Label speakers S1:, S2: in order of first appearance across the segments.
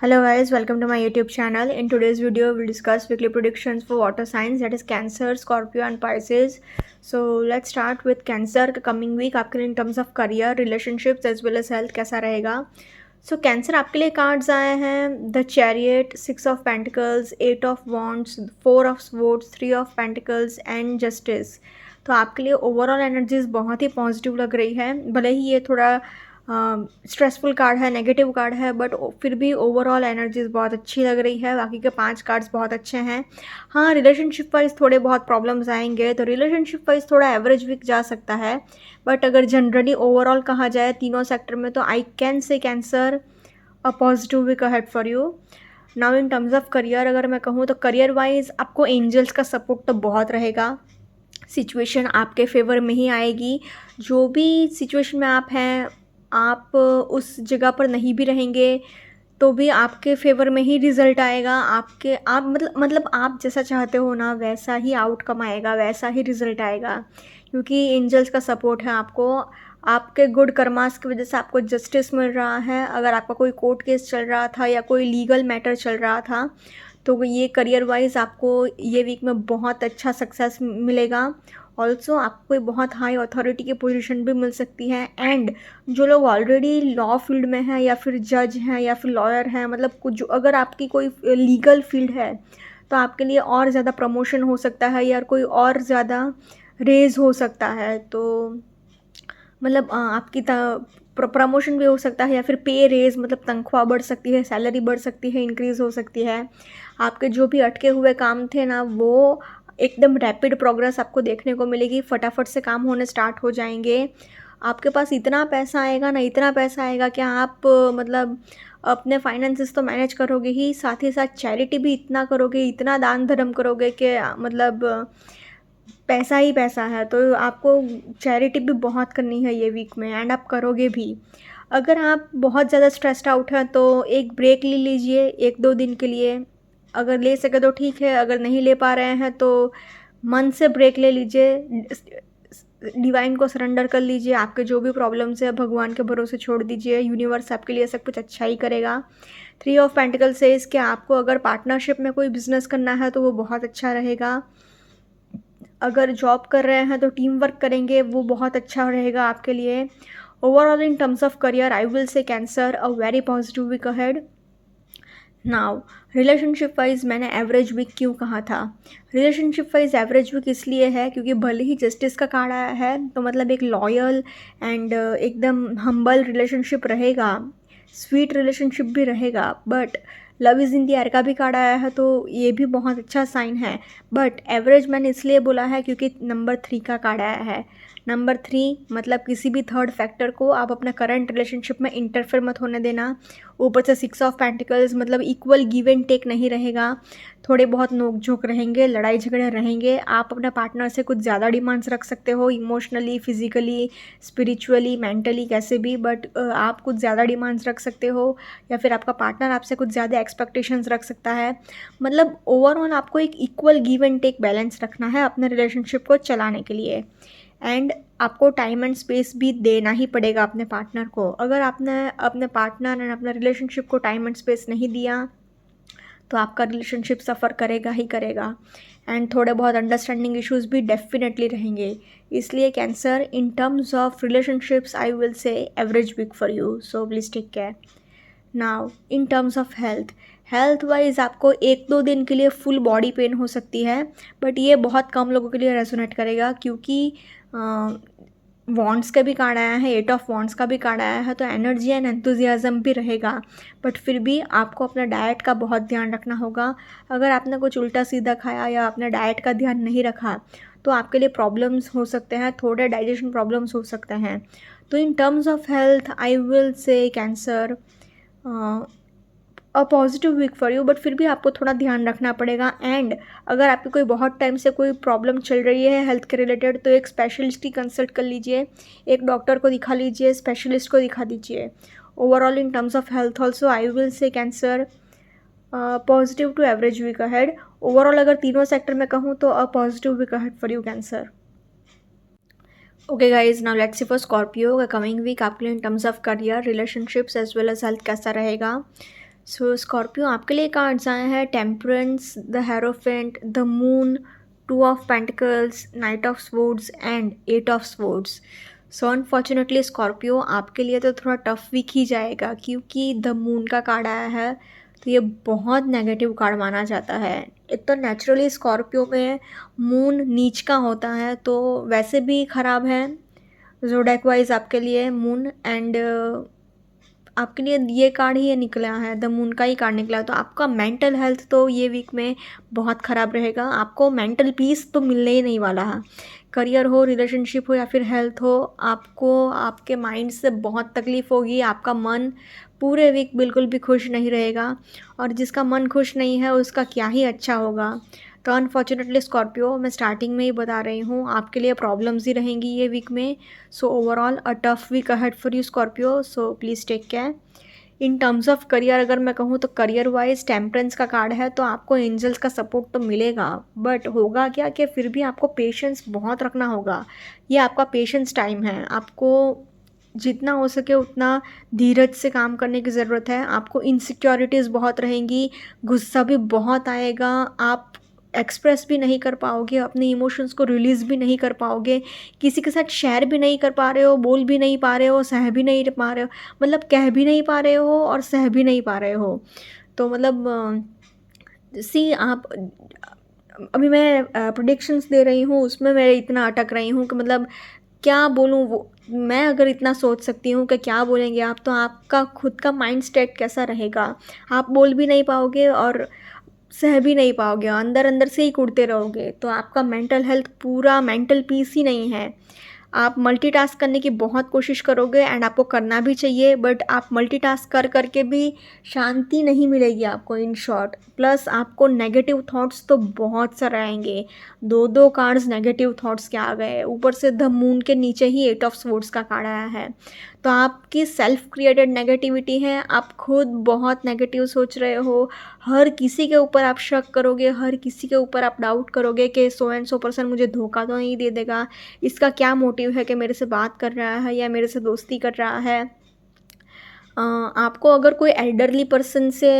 S1: Hello guys, welcome to my YouTube channel. In today's video, we'll discuss weekly predictions for water signs, that is Cancer, Scorpio and Pisces. So let's start with Cancer. Coming week आपके लिए in terms of career, relationships as well as health कैसा रहेगा. So Cancer आपके लिए cards आए हैं The Chariot, 6 of Pentacles, 8 of Wands, 4 of Swords, 3 of Pentacles and Justice. तो आपके लिए ओवरऑल एनर्जीज बहुत ही पॉजिटिव लग रही है. भले ही ये थोड़ा स्ट्रेसफुल कार्ड है, नेगेटिव कार्ड है, बट फिर भी ओवरऑल एनर्जीज बहुत अच्छी लग रही है. बाकी के 5 कार्ड्स बहुत अच्छे हैं. हाँ, रिलेशनशिप वाइज थोड़े बहुत प्रॉब्लम्स आएंगे, तो रिलेशनशिप वाइज थोड़ा एवरेज वीक जा सकता है. बट अगर जनरली ओवरऑल कहा जाए तीनों सेक्टर में, तो I can say Cancer a positive week ahead for you. Now in terms of career अगर मैं कहूँ तो करियर वाइज आपको एंजल्स का सपोर्ट तो बहुत रहेगा. सिचुएशन आपके फेवर में ही आएगी. जो भी सिचुएशन में आप हैं, आप उस जगह पर नहीं भी रहेंगे तो भी आपके फेवर में ही रिज़ल्ट आएगा. आप मतलब आप जैसा चाहते हो ना, वैसा ही आउटकम आएगा, वैसा ही रिज़ल्ट आएगा, क्योंकि एंजल्स का सपोर्ट है आपको. आपके गुड कर्मास की वजह से आपको जस्टिस मिल रहा है. अगर आपका कोई कोर्ट केस चल रहा था या कोई लीगल मैटर चल रहा था, तो ये करियर वाइज आपको ये वीक में बहुत अच्छा सक्सेस मिलेगा. ऑल्सो आपको कोई बहुत हाई अथॉरिटी की पोजीशन भी मिल सकती है. एंड जो लोग ऑलरेडी लॉ फील्ड में हैं या फिर जज हैं या फिर लॉयर हैं, मतलब कुछ अगर आपकी कोई लीगल फील्ड है, तो आपके लिए और ज़्यादा प्रमोशन हो सकता है या कोई और ज़्यादा रेज हो सकता है. तो मतलब आपकी प्रमोशन भी हो सकता है या फिर पे रेज, मतलब तनख्वाह बढ़ सकती है, सैलरी बढ़ सकती है, इंक्रीज़ हो सकती है. आपके जो भी अटके हुए काम थे ना, वो एकदम रैपिड प्रोग्रेस आपको देखने को मिलेगी. फटाफट से काम होने स्टार्ट हो जाएंगे. आपके पास इतना पैसा आएगा ना, इतना पैसा आएगा कि आप मतलब अपने फाइनेंसेस तो मैनेज करोगे ही, साथ ही साथ चैरिटी भी इतना करोगे, इतना दान धर्म करोगे कि मतलब पैसा ही पैसा है. तो आपको चैरिटी भी बहुत करनी है ये वीक में, एंड आप करोगे भी. अगर आप बहुत ज़्यादा स्ट्रेस्ड आउट हैं तो एक ब्रेक ले लीजिए 1-2 दिन के लिए. अगर ले सके तो ठीक है, अगर नहीं ले पा रहे हैं तो मन से ब्रेक ले लीजिए. डिवाइन को सरेंडर कर लीजिए. आपके जो भी प्रॉब्लम्स है भगवान के भरोसे छोड़ दीजिए. यूनिवर्स आपके लिए सब कुछ अच्छा ही करेगा. 3 ऑफ पेंटिकल से इसके आपको अगर पार्टनरशिप में कोई बिजनेस करना है तो वो बहुत अच्छा रहेगा. अगर जॉब कर रहे हैं तो टीम वर्क करेंगे, वो बहुत अच्छा रहेगा आपके लिए. Overall in terms of career I will say Cancer a very positive week ahead. Now relationship wise मैंने एवरेज वीक क्यों कहा था. रिलेशनशिप वाइज एवरेज वीक इसलिए है क्योंकि भले ही जस्टिस का कार्ड आया है, तो मतलब एक लॉयल एंड एकदम हम्बल रिलेशनशिप रहेगा, स्वीट रिलेशनशिप भी रहेगा. But love is in the air का भी कार्ड आया है, तो ये भी बहुत अच्छा साइन है. बट एवरेज मैंने इसलिए बोला है क्योंकि नंबर 3 का कार्ड आया है. नंबर 3 मतलब किसी भी थर्ड फैक्टर को आप अपने करंट रिलेशनशिप में इंटरफेयर मत होने देना. ऊपर से 6 ऑफ पेंटिकल्स, मतलब इक्वल गिव एंड टेक नहीं रहेगा. थोड़े बहुत नोक झोंक रहेंगे, लड़ाई झगड़े रहेंगे. आप अपने पार्टनर से कुछ ज़्यादा डिमांड्स रख सकते हो, इमोशनली, फिजिकली, स्पिरिचुअली, मेंटली, कैसे भी. बट आप कुछ ज़्यादा डिमांड्स रख सकते हो, या फिर आपका पार्टनर आपसे कुछ ज़्यादा एक्सपेक्टेशंस रख सकता है. मतलब ओवरऑल आपको एक equal give and take balance रखना है अपने रिलेशनशिप को चलाने के लिए. एंड आपको टाइम एंड स्पेस भी देना ही पड़ेगा अपने पार्टनर को. अगर आपने अपने पार्टनर एंड अपने रिलेशनशिप को टाइम एंड स्पेस नहीं दिया, तो आपका रिलेशनशिप सफ़र करेगा ही करेगा. एंड थोड़े बहुत अंडरस्टैंडिंग इश्यूज भी डेफिनेटली रहेंगे. इसलिए Cancer, in terms of relationships I will say average week for you, so please take care. Now in terms of health wise आपको 1-2 दिन के लिए फुल बॉडी पेन हो सकती है. बट ये बहुत कम लोगों के लिए रेजोनेट करेगा, क्योंकि वॉन्ड्स का भी कार्ड आया है, 8 ऑफ वॉन्ड्स का भी कार्ड आया है, तो एनर्जी एंड एंथुजियाज़म भी रहेगा. बट फिर भी आपको अपना डाइट का बहुत ध्यान रखना होगा. अगर आपने कुछ उल्टा सीधा खाया या अपने डाइट का ध्यान नहीं रखा, तो आपके लिए प्रॉब्लम्स हो सकते हैं, थोड़े डाइजेशन प्रॉब्लम्स हो सकते हैं. तो in terms of health I will say Cancer a positive week for you. But फिर भी आपको थोड़ा ध्यान रखना पड़ेगा. एंड अगर आपकी कोई बहुत टाइम से कोई प्रॉब्लम चल रही है हेल्थ के रिलेटेड, तो एक स्पेशलिस्ट की कंसल्ट कर लीजिए, एक डॉक्टर को दिखा लीजिए, स्पेशलिस्ट को दिखा दीजिए. Overall in terms of health also I will say Cancer positive to average week ahead. Overall अगर तीनों सेक्टर में कहूँ तो a positive week ahead for you Cancer. Okay guys, now let's see for Scorpio का coming week आपके लिए in terms of career, relationships as well as health कैसा रहेगा. सो स्कॉर्पियो आपके लिए कार्ड्स आए हैं Temperance, the Hierophant, the Moon, two of pentacles, knight of swords and eight of swords. So unfortunately Scorpio आपके लिए तो थोड़ा टफ वीक ही जाएगा, क्योंकि द मून का कार्ड आया है, तो ये बहुत नेगेटिव कार्ड माना जाता है। एक तो नेचुरली स्कॉर्पियो में मून नीच का होता है, तो वैसे भी ख़राब है ज़ोडिएक वाइज आपके लिए मून, एंड आपके लिए ये कार्ड ही ये निकला है, द मून का ही कार्ड निकला है। तो आपका मेंटल हेल्थ तो ये वीक में बहुत ख़राब रहेगा, आपको मेंटल पीस तो मिलने ही नहीं वाला है। करियर हो, रिलेशनशिप हो या फिर हेल्थ हो, आपको आपके माइंड से बहुत तकलीफ़ होगी। आपका मन पूरे वीक बिल्कुल भी खुश नहीं रहेगा, और जिसका मन खुश नहीं है उसका क्या ही अच्छा होगा। तो अनफॉर्चुनेटली स्कॉर्पियो, मैं स्टार्टिंग में ही बता रही हूँ, आपके लिए प्रॉब्लम्स ही रहेंगी ये वीक में। So overall a tough week ahead for you Scorpio, so please take care. In terms of career अगर मैं कहूँ तो करियर वाइज टेम्परेंस का कार्ड है, तो आपको एंजल्स का सपोर्ट तो मिलेगा, बट होगा क्या कि फिर भी आपको पेशेंस बहुत रखना होगा। ये आपका पेशेंस टाइम है, आपको जितना हो सके उतना धीरज से काम करने की ज़रूरत है। आपको इनसिक्योरिटीज़ बहुत रहेंगी, गुस्सा भी बहुत आएगा, आप एक्सप्रेस भी नहीं कर पाओगे, अपने इमोशंस को रिलीज़ भी नहीं कर पाओगे, किसी के साथ शेयर भी नहीं कर पा रहे हो, बोल भी नहीं पा रहे हो, सह भी नहीं पा रहे हो, मतलब कह भी नहीं पा रहे हो और सह भी नहीं पा रहे हो। तो मतलब सी आप अभी मैं प्रेडिक्शंस दे रही हूँ, उसमें मैं इतना अटक रही हूँ कि मतलब क्या बोलूँ, वो मैं अगर इतना सोच सकती हूँ कि क्या बोलेंगे आप, तो आपका खुद का माइंड स्टेट कैसा रहेगा। आप बोल भी नहीं पाओगे और सह भी नहीं पाओगे, अंदर अंदर से ही कुढ़ते रहोगे, तो आपका मेंटल हेल्थ, पूरा मेंटल पीस ही नहीं है। आप मल्टीटास्क करने की बहुत कोशिश करोगे, एंड आपको करना भी चाहिए, बट आप मल्टीटास्क कर करके भी शांति नहीं मिलेगी आपको, इन शॉर्ट। प्लस आपको नेगेटिव थॉट्स तो बहुत सारे आएंगे, दो दो कार्ड्स नेगेटिव थॉट्स के आ गए, ऊपर से द मून के नीचे ही एट ऑफ स्वॉर्ड्स का कार्ड आया है। तो आपकी सेल्फ क्रिएटेड नेगेटिविटी है, आप खुद बहुत नेगेटिव सोच रहे हो, हर किसी के ऊपर आप शक करोगे, हर किसी के ऊपर आप डाउट करोगे कि सो एंड सो पर्सन मुझे धोखा तो नहीं दे देगा, इसका क्या मोटिव है कि मेरे से बात कर रहा है या मेरे से दोस्ती कर रहा है। आपको अगर कोई एल्डरली पर्सन से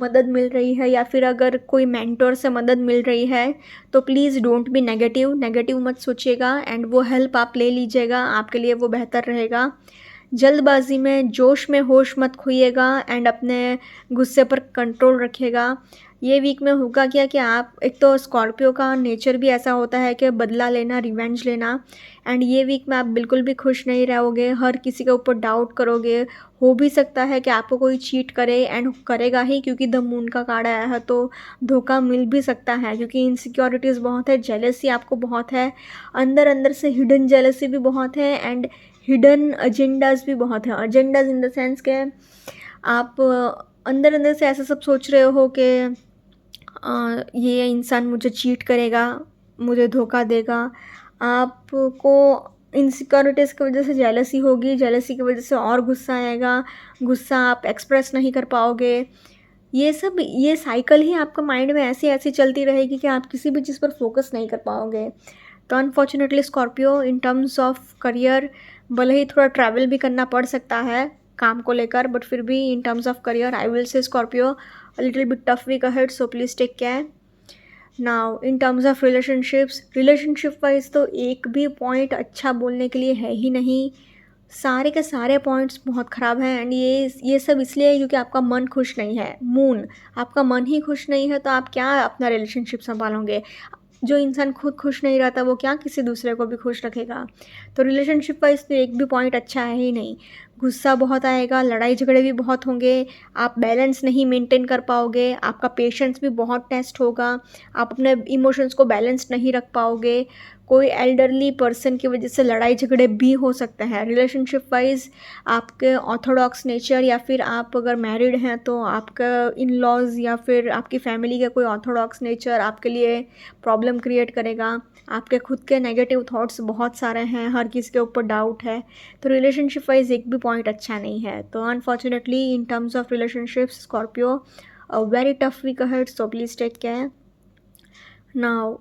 S1: मदद मिल रही है या फिर अगर कोई मेंटर से मदद मिल रही है, तो please don't be negative, negative मत सोचिएगा, एंड वो हेल्प आप ले लीजिएगा, आपके लिए वो बेहतर रहेगा। जल्दबाजी में, जोश में होश मत खोइएगा, एंड अपने गुस्से पर कंट्रोल रखिएगा। ये वीक में होगा क्या कि आप, एक तो स्कॉर्पियो का नेचर भी ऐसा होता है कि बदला लेना, रिवेंज लेना, एंड ये वीक में आप बिल्कुल भी खुश नहीं रहोगे, हर किसी के ऊपर डाउट करोगे। हो भी सकता है कि आपको कोई चीट करे, एंड करेगा ही, क्योंकि द मून का कार्ड आया है, तो धोखा मिल भी सकता है, क्योंकि इनसिक्योरिटीज़ बहुत है, जेलसी आपको बहुत है, अंदर अंदर से हिडन जेलसी भी बहुत है, एंड हिडन एजेंडाज भी बहुत हैं। एजेंडाज इन द सेंस के आप अंदर अंदर से ऐसा सब सोच रहे हो कि ये इंसान मुझे चीट करेगा, मुझे धोखा देगा। आपको इनसिक्योरिटीज़ की वजह से जेलसी होगी, जेलसी की वजह से और गुस्सा आएगा, गुस्सा आप एक्सप्रेस नहीं कर पाओगे। ये साइकिल ही आपका माइंड में ऐसी ऐसी चलती रहेगी कि आप किसी भी चीज़ पर फोकस नहीं कर पाओगे। तो unfortunately Scorpio, in terms of career, भले ही थोड़ा ट्रैवल भी करना पड़ सकता है काम को लेकर, बट फिर भी इन terms of career I will से Scorpio a little bit tough week ahead, so please take care. Now in terms of relationships, relationship wise तो एक भी पॉइंट अच्छा बोलने के लिए है ही नहीं, सारे के सारे पॉइंट्स बहुत ख़राब हैं, एंड ये सब इसलिए है क्योंकि आपका मन खुश नहीं है। मून, आपका मन ही खुश नहीं है, तो आप क्या अपना रिलेशनशिप संभालोगे। जो इंसान खुद खुश नहीं रहता, वो क्या किसी दूसरे को भी खुश रखेगा। तो रिलेशनशिप वाइज तो एक भी पॉइंट अच्छा है ही नहीं। गुस्सा बहुत आएगा, लड़ाई झगड़े भी बहुत होंगे, आप बैलेंस नहीं मेंटेन कर पाओगे, आपका पेशेंस भी बहुत टेस्ट होगा, आप अपने इमोशंस को बैलेंस नहीं रख पाओगे। कोई एल्डरली पर्सन की वजह से लड़ाई झगड़े भी हो सकते हैं। रिलेशनशिप वाइज आपके ऑर्थोडॉक्स नेचर, या फिर आप अगर मैरिड हैं तो आपका इन लॉज या फिर आपकी फैमिली का कोई ऑर्थोडॉक्स नेचर आपके लिए प्रॉब्लम क्रिएट करेगा। आपके खुद के नेगेटिव थॉट्स बहुत सारे हैं, हर किसी के ऊपर डाउट है, तो रिलेशनशिप वाइज एक भी पॉइंट अच्छा नहीं है। तो unfortunately in terms of relationships Scorpio, a very tough week ahead, so please take care. Now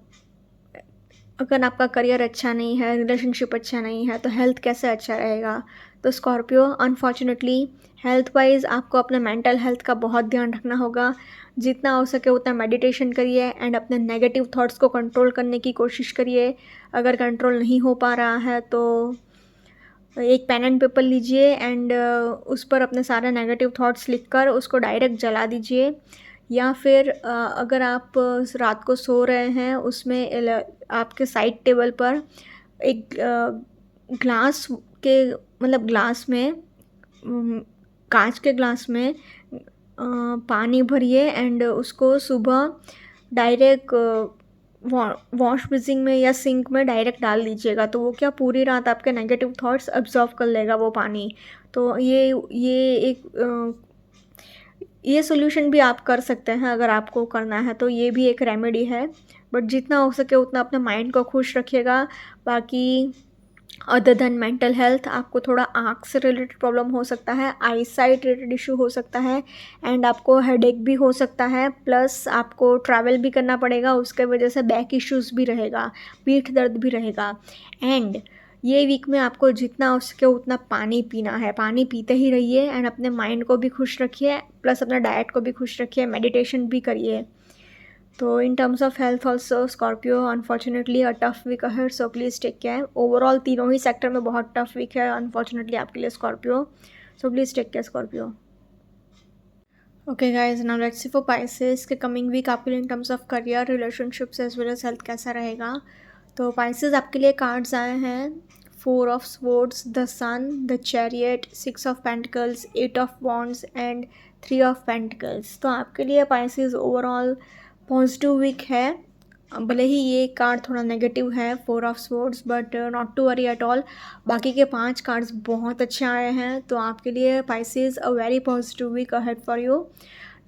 S1: अगर आपका करियर अच्छा नहीं है, रिलेशनशिप अच्छा नहीं है, तो हेल्थ कैसे अच्छा रहेगा। तो स्कॉर्पियो अनफॉर्चुनेटली हेल्थ वाइज आपको अपने मेंटल हेल्थ का बहुत ध्यान रखना होगा। जितना हो सके उतना मेडिटेशन करिए एंड अपने नेगेटिव थॉट्स को कंट्रोल करने की कोशिश करिए। अगर कंट्रोल नहीं हो पा रहा है तो एक पेन एंड पेपर लीजिए एंड उस पर अपने सारे नेगेटिव थॉट्स लिखकर उसको डायरेक्ट जला दीजिए। या फिर अगर आप रात को सो रहे हैं उसमें आपके साइड टेबल पर एक ग्लास के मतलब ग्लास में कांच के ग्लास में पानी भरिए एंड उसको सुबह डायरेक्ट वॉश बेसिन में या सिंक में डायरेक्ट डाल दीजिएगा। तो वो क्या पूरी रात आपके नेगेटिव थॉट्स अब्जॉर्व कर लेगा वो पानी। तो ये सोल्यूशन भी आप कर सकते हैं अगर आपको करना है तो ये भी एक रेमेडी है। बट जितना हो सके उतना अपने माइंड को खुश रखिएगा। बाकी अदर देन मेंटल हेल्थ आपको थोड़ा आँख से रिलेटेड प्रॉब्लम हो सकता है, आई साइट रिलेटेड इशू हो सकता है एंड आपको हेडेक भी हो सकता है, प्लस आपको ट्रैवल भी करना पड़ेगा, उसके वजह से बैक इश्यूज़ भी रहेगा, पीठ दर्द भी रहेगा। एंड ये वीक में आपको जितना हो सके उतना पानी पीना है, पानी पीते ही रहिए एंड अपने माइंड को भी खुश रखिए, प्लस अपने डाइट को भी खुश रखिए, मेडिटेशन भी करिए। तो in terms of health also Scorpio unfortunately a tough week ahead, so please take care. Overall तीनों ही सेक्टर में बहुत टफ वीक है अनफॉर्चुनेटली आपके लिए Scorpio, so please take care Scorpio. Okay guys, now let's see for Pisces के coming week आपके लिए in terms of career, relationships as well as health कैसा रहेगा। तो पाइसेस आपके लिए कार्ड्स आए हैं 4 of swords, the Sun, the Chariot, 6 of pentacles, 8 of wands and 3 of pentacles. तो आपके लिए पाइसेस ओवरऑल पॉजिटिव वीक है। भले ही ये कार्ड थोड़ा नेगेटिव है 4 of swords, but not to worry at all. बाकी के 5 कार्ड्स बहुत अच्छे आए हैं। तो आपके लिए Pisces a very positive week ahead for you.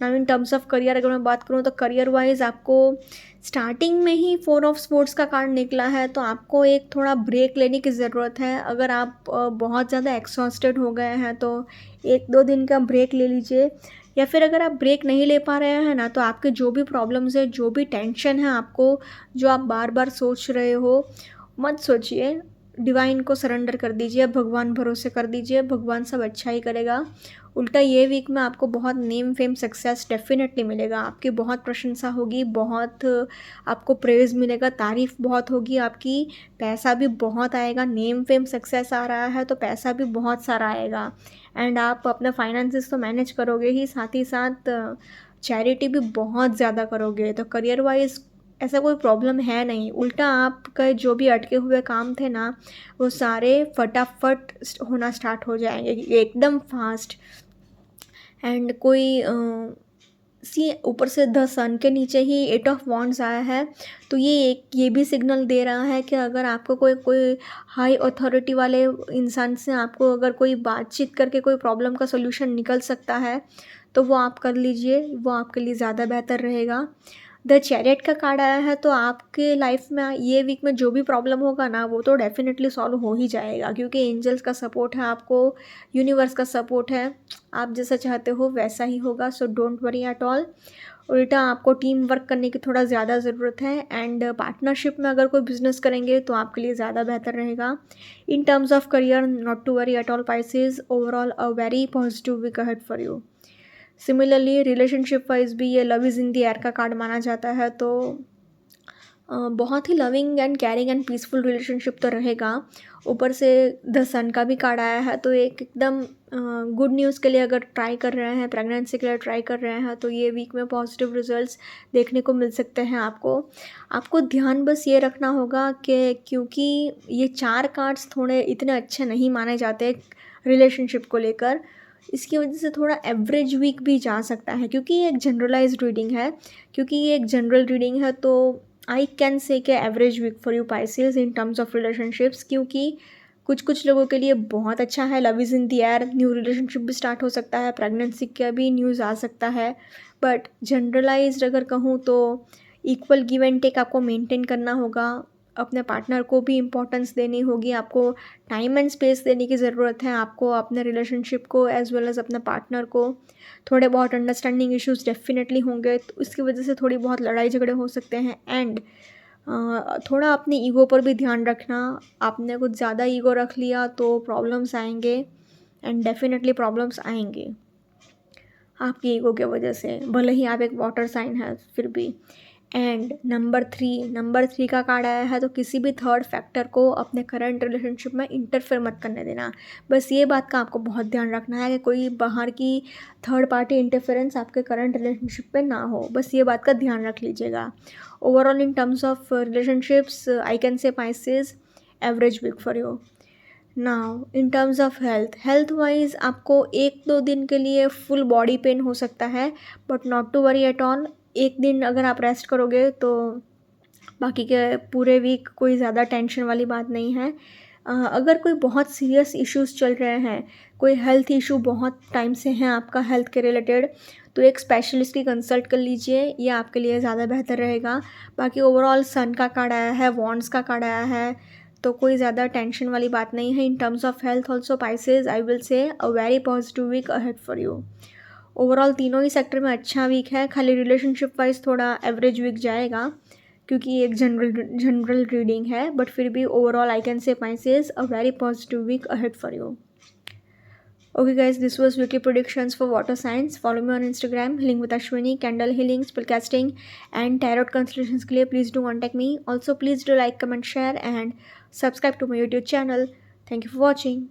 S1: Now in terms of career अगर मैं बात करूँ तो करियर वाइज आपको स्टार्टिंग में ही 4 ऑफ स्वॉर्ड्स का कार्ड निकला है, तो आपको एक थोड़ा ब्रेक लेने की ज़रूरत है। अगर आप बहुत ज़्यादा एक्सॉस्टेड हो गए हैं तो 1-2 दिन का ब्रेक ले लीजिए। या फिर अगर आप ब्रेक नहीं ले पा रहे हैं ना, तो आपके जो भी प्रॉब्लम्स है, जो भी टेंशन है आपको, जो आप बार बार सोच रहे हो, मत सोचिए, डिवाइन को सरेंडर कर दीजिए, भगवान भरोसे कर दीजिए, भगवान सब अच्छा ही करेगा। उल्टा ये वीक में आपको बहुत नेम फेम सक्सेस डेफिनेटली मिलेगा, आपकी बहुत प्रशंसा होगी, बहुत आपको प्रेज़ मिलेगा, तारीफ़ बहुत होगी आपकी, पैसा भी बहुत आएगा। नेम फेम सक्सेस आ रहा है तो पैसा भी बहुत सारा आएगा एंड आप अपने फाइनेंसेस तो मैनेज करोगे ही, साथ ही साथ चैरिटी भी बहुत ज़्यादा करोगे। तो करियर वाइज ऐसा कोई प्रॉब्लम है नहीं, उल्टा आपका जो भी अटके हुए काम थे ना, वो सारे फटाफट होना स्टार्ट हो जाएंगे एकदम फास्ट। एंड कोई सी ऊपर से द सन के नीचे ही 8 ऑफ वॉन्ड्स आया है, तो ये भी सिग्नल दे रहा है कि अगर आपको कोई हाई अथॉरिटी वाले इंसान से आपको अगर कोई बातचीत करके कोई प्रॉब्लम का सोल्यूशन निकल सकता है तो वो आप कर लीजिए, वो आपके लिए ज़्यादा बेहतर रहेगा। द चैरियट का कार्ड आया है, तो आपके लाइफ में ये वीक में जो भी प्रॉब्लम होगा ना, वो तो डेफिनेटली सॉल्व हो ही जाएगा, क्योंकि एंजल्स का सपोर्ट है आपको, यूनिवर्स का सपोर्ट है, आप जैसा चाहते हो वैसा ही होगा। So don't worry at all. उल्टा आपको टीम वर्क करने की थोड़ा ज़्यादा ज़रूरत है एंड पार्टनरशिप में अगर कोई बिजनेस करेंगे तो आपके लिए ज़्यादा बेहतर रहेगा। In terms of career not to worry at all Pisces, overall a very positive week ahead for you. Similarly relationship wise भी ये love is in the air का कार्ड माना जाता है, तो बहुत ही loving and caring and peaceful relationship तो रहेगा। ऊपर से द सन का भी कार्ड आया है, तो एक एकदम गुड न्यूज़ के लिए अगर ट्राई कर रहे हैं, प्रेगनेंसी के लिए ट्राई कर रहे हैं, तो ये वीक में पॉजिटिव रिजल्ट्स देखने को मिल सकते हैं आपको ध्यान बस ये रखना होगा कि क्योंकि ये 4 कार्ड्स थोड़े इतने अच्छे नहीं माने जाते रिलेशनशिप को लेकर, इसकी वजह से थोड़ा एवरेज वीक भी जा सकता है, क्योंकि ये एक जनरलाइज्ड रीडिंग है, तो आई कैन से कि average week for you Pisces in terms of relationships, क्योंकि कुछ लोगों के लिए बहुत अच्छा है, love is in the air, new relationship भी स्टार्ट हो सकता है, प्रेगनेंसी का भी न्यूज़ आ सकता है। बट जनरलाइज्ड अगर कहूँ तो इक्वल गिव एंड टेक आपको मेंटेन करना होगा, अपने पार्टनर को भी इम्पोर्टेंस देनी होगी, आपको टाइम एंड स्पेस देने की ज़रूरत है, आपको अपने रिलेशनशिप को एज वेल एज़ अपने पार्टनर को। थोड़े बहुत अंडरस्टैंडिंग इश्यूज़ डेफिनेटली होंगे, तो उसकी वजह से थोड़ी बहुत लड़ाई झगड़े हो सकते हैं एंड थोड़ा अपनी ईगो पर भी ध्यान रखना, आपने कुछ ज़्यादा ईगो रख लिया तो प्रॉब्लम्स आएंगे। एंड डेफिनेटली प्रॉब्लम्स आएंगे आपकी ईगो के वजह से, भले ही आप एक वाटर साइन है फिर भी। एंड नंबर 3 का कार्ड आया है, तो किसी भी थर्ड फैक्टर को अपने करंट रिलेशनशिप में इंटरफेयर मत करने देना। बस ये बात का आपको बहुत ध्यान रखना है कि कोई बाहर की थर्ड पार्टी इंटरफेरेंस आपके करंट रिलेशनशिप पे ना हो, बस ये बात का ध्यान रख लीजिएगा। Overall in terms of relationships I can say Pisces average week for you. Now in terms of health wise आपको 1-2 दिन के लिए फुल बॉडी पेन हो सकता है, but not to worry at all. एक दिन अगर आप रेस्ट करोगे तो बाकी के पूरे वीक कोई ज़्यादा टेंशन वाली बात नहीं है। अगर कोई बहुत सीरियस इश्यूज़ चल रहे हैं, कोई हेल्थ इशू बहुत टाइम से हैं आपका हेल्थ के रिलेटेड, तो एक स्पेशलिस्ट की कंसल्ट कर लीजिए, ये आपके लिए ज़्यादा बेहतर रहेगा। बाकी ओवरऑल सन का कार्ड आया है, वॉन्ड्स का कार्ड आया है, तो कोई ज़्यादा टेंशन वाली बात नहीं है। In terms of health also Pisces I will say a very positive week ahead for you. Overall तीनों ही सेक्टर में अच्छा वीक है, खाली रिलेशनशिप वाइज थोड़ा एवरेज वीक जाएगा क्योंकि ये एक जनरल रीडिंग है, बट फिर भी overall I can say Pisces a very positive week ahead for you. Okay guys, this was weekly predictions for water signs. Follow me on Instagram, healing with Ashwini, candle healing, spellcasting and tarot consultations के लिए please do contact me. Also please do like, comment, share and subscribe to my YouTube channel. Thank you for watching.